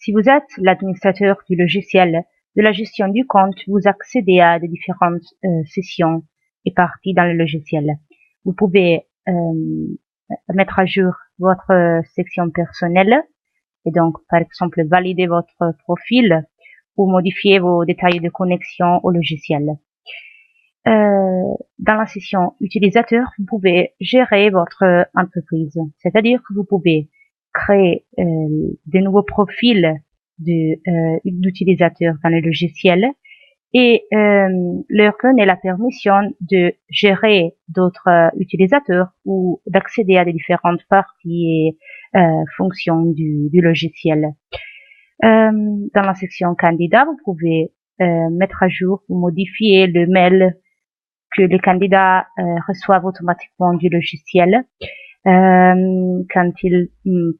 Si vous êtes l'administrateur du logiciel de la gestion du compte, vous accédez à des différentes sessions et parties dans le logiciel. Vous pouvez mettre à jour votre section personnelle et donc, par exemple, valider votre profil ou modifier vos détails de connexion au logiciel. Dans la session utilisateur, vous pouvez gérer votre entreprise, c'est-à-dire que vous pouvez créer de nouveaux profils d'utilisateurs dans le logiciel et leur donner la permission de gérer d'autres utilisateurs ou d'accéder à des différentes parties et fonctions du logiciel. Dans la section candidat, vous pouvez mettre à jour ou modifier le mail que les candidats reçoivent automatiquement du logiciel quand ils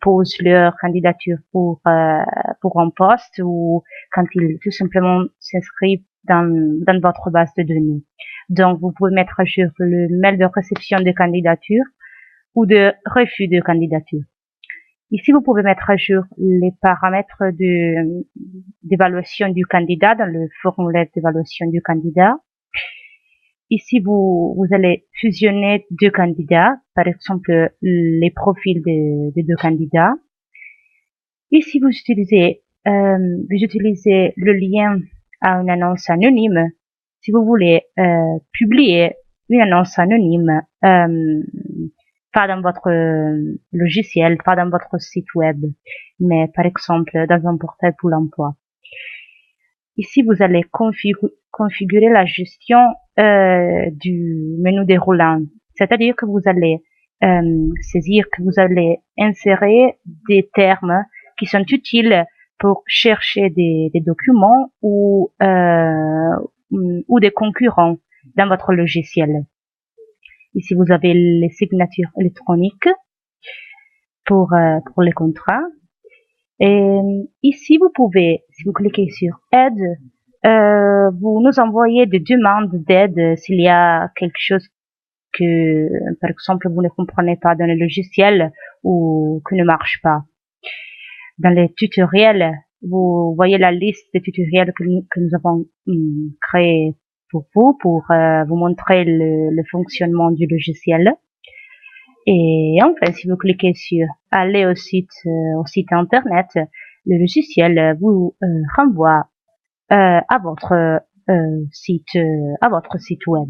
posent leur candidature pour un poste ou quand ils tout simplement s'inscrivent dans votre base de données. Donc, vous pouvez mettre à jour le mail de réception de candidature ou de refus de candidature. Ici, vous pouvez mettre à jour les paramètres d'évaluation du candidat dans le formulaire d'évaluation du candidat. Ici, vous allez fusionner deux candidats, par exemple les profils des deux candidats. Ici, vous utilisez le lien à une annonce anonyme. Si vous voulez publier une annonce anonyme, pas dans votre logiciel, pas dans votre site web, mais par exemple dans un portail pour l'emploi. Ici, vous allez configurer la gestion du menu déroulant, c'est-à-dire que vous allez saisir, que vous allez insérer des termes qui sont utiles pour chercher des documents ou des concurrents dans votre logiciel. Ici, vous avez les signatures électroniques pour les contrats. Et ici, vous pouvez, si vous cliquez sur Aide, vous nous envoyez des demandes d'aide s'il y a quelque chose que, par exemple, vous ne comprenez pas dans le logiciel ou que ne marche pas. Dans les tutoriels, vous voyez la liste des tutoriels que nous avons créés pour vous montrer le fonctionnement du logiciel. Et enfin, si vous cliquez sur aller au site internet, le logiciel vous renvoie à votre site web.